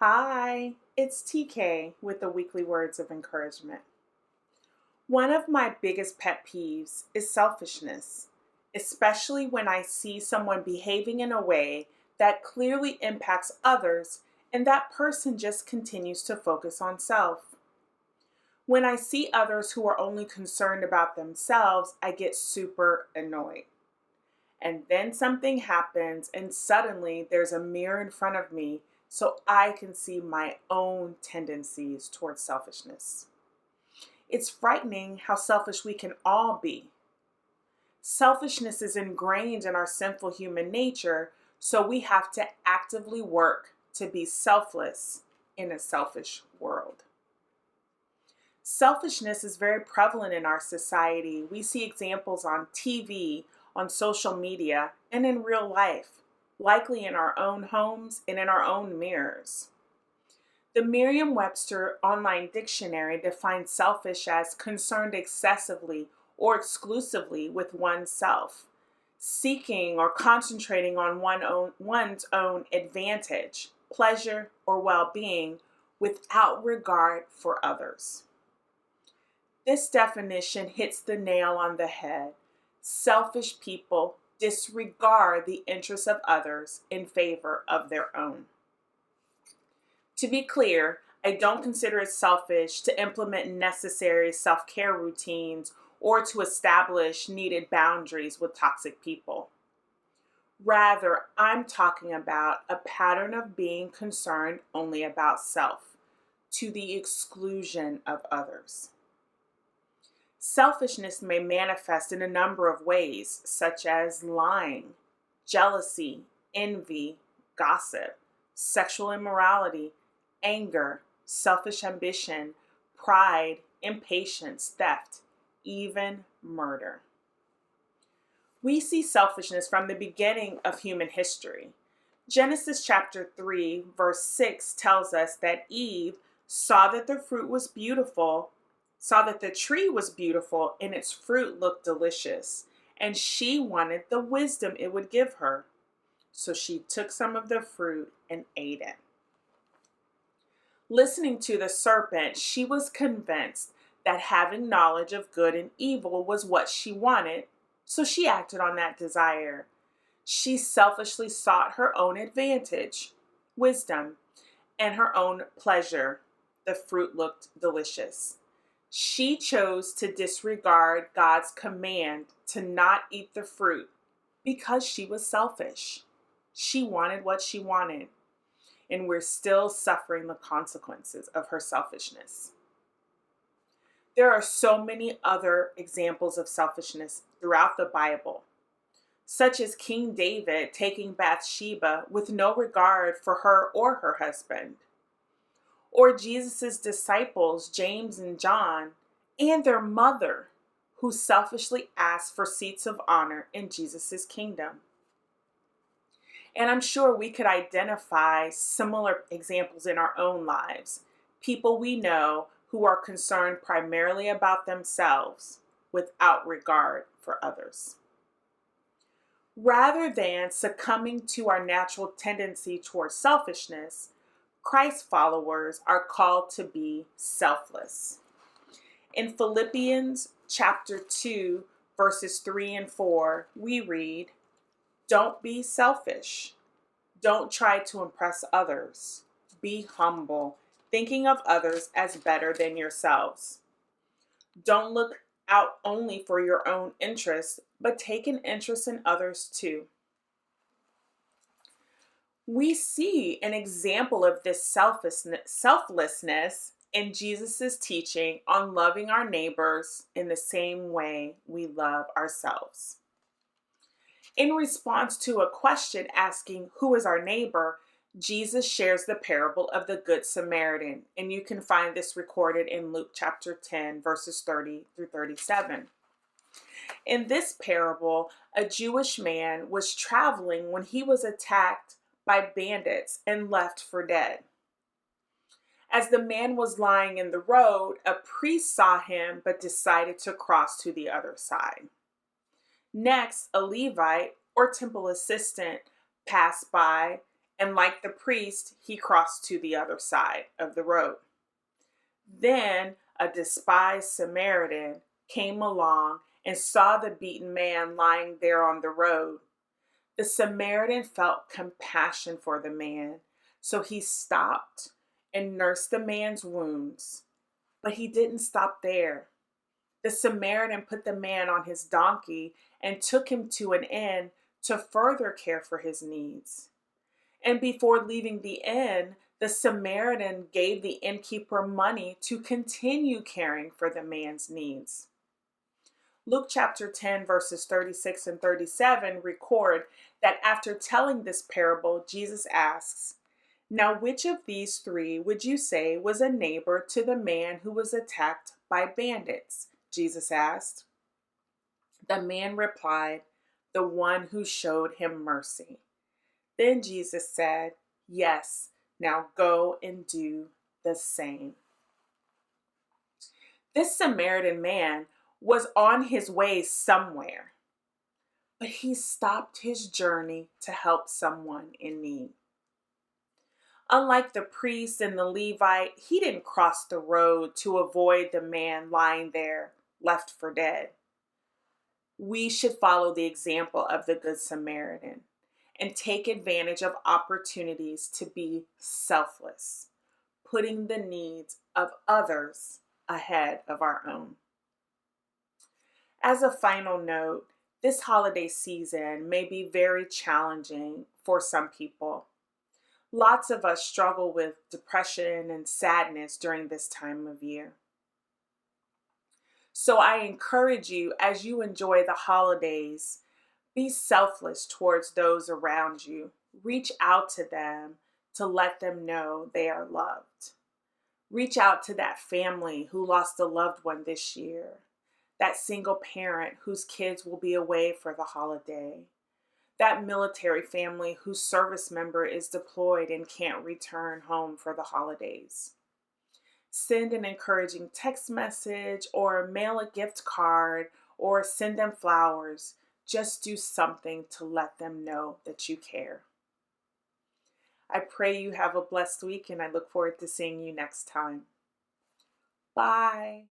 Hi, it's TK with the weekly words of encouragement. One of my biggest pet peeves is selfishness, especially when I see someone behaving in a way that clearly impacts others and that person just continues to focus on self. When I see others who are only concerned about themselves, I get super annoyed. And then something happens, and suddenly there's a mirror in front of me so I can see my own tendencies towards selfishness. It's frightening how selfish we can all be. Selfishness is ingrained in our sinful human nature, so we have to actively work to be selfless in a selfish world. Selfishness is very prevalent in our society. We see examples on TV, on social media, and in real life, likely in our own homes and in our own mirrors. The Merriam-Webster online dictionary defines selfish as concerned excessively or exclusively with oneself, seeking or concentrating on one's own advantage, pleasure, or well-being without regard for others. This definition hits the nail on the head. Selfish people disregard the interests of others in favor of their own. To be clear, I don't consider it selfish to implement necessary self-care routines or to establish needed boundaries with toxic people. Rather, I'm talking about a pattern of being concerned only about self, to the exclusion of others. Selfishness may manifest in a number of ways, such as lying, jealousy, envy, gossip, sexual immorality, anger, selfish ambition, pride, impatience, theft, even murder. We see selfishness from the beginning of human history. Genesis chapter 3, verse 6 tells us that Eve saw that the tree was beautiful and its fruit looked delicious, and she wanted the wisdom it would give her. So she took some of the fruit and ate it. Listening to the serpent, she was convinced that having knowledge of good and evil was what she wanted, so she acted on that desire. She selfishly sought her own advantage, wisdom, and her own pleasure. The fruit looked delicious. She chose to disregard God's command to not eat the fruit because she was selfish. She wanted what she wanted, and we're still suffering the consequences of her selfishness. There are so many other examples of selfishness throughout the Bible, such as King David taking Bathsheba with no regard for her or her husband, or Jesus' disciples, James and John, and their mother, who selfishly asked for seats of honor in Jesus' kingdom. And I'm sure we could identify similar examples in our own lives. People we know who are concerned primarily about themselves without regard for others. Rather than succumbing to our natural tendency towards selfishness, Christ followers are called to be selfless. In Philippians chapter 2, verses 3 and 4, we read, "Don't be selfish. Don't try to impress others. Be humble, thinking of others as better than yourselves. Don't look out only for your own interests, but take an interest in others too." We see an example of this selflessness in Jesus' teaching on loving our neighbors in the same way we love ourselves. In response to a question asking, "Who is our neighbor?" Jesus shares the parable of the Good Samaritan, and you can find this recorded in Luke chapter 10, verses 30 through 37. In this parable, a Jewish man was traveling when he was attacked by bandits and left for dead. As the man was lying in the road, a priest saw him but decided to cross to the other side. Next, a Levite or temple assistant passed by And like the priest, he crossed to the other side of the road. Then a despised Samaritan came along and saw the beaten man lying there on the road. The Samaritan felt compassion for the man, so he stopped and nursed the man's wounds. But he didn't stop there. The Samaritan put the man on his donkey and took him to an inn to further care for his needs. And before leaving the inn, the Samaritan gave the innkeeper money to continue caring for the man's needs. Luke chapter 10, verses 36 and 37 record that after telling this parable, Jesus asks, "Now, which of these three would you say was a neighbor to the man who was attacked by bandits?" Jesus asked. The man replied, "The one who showed him mercy." Then Jesus said, "Yes, now go and do the same." This Samaritan man was on his way somewhere, but he stopped his journey to help someone in need. Unlike the priest and the Levite, he didn't cross the road to avoid the man lying there, left for dead. We should follow the example of the Good Samaritan and take advantage of opportunities to be selfless, putting the needs of others ahead of our own. As a final note, this holiday season may be very challenging for some people. Lots of us struggle with depression and sadness during this time of year. So I encourage you, as you enjoy the holidays, be selfless towards those around you. Reach out to them to let them know they are loved. Reach out to that family who lost a loved one this year, that single parent whose kids will be away for the holiday, that military family whose service member is deployed and can't return home for the holidays. Send an encouraging text message or mail a gift card or send them flowers. Just do something to let them know that you care. I pray you have a blessed week and I look forward to seeing you next time. Bye.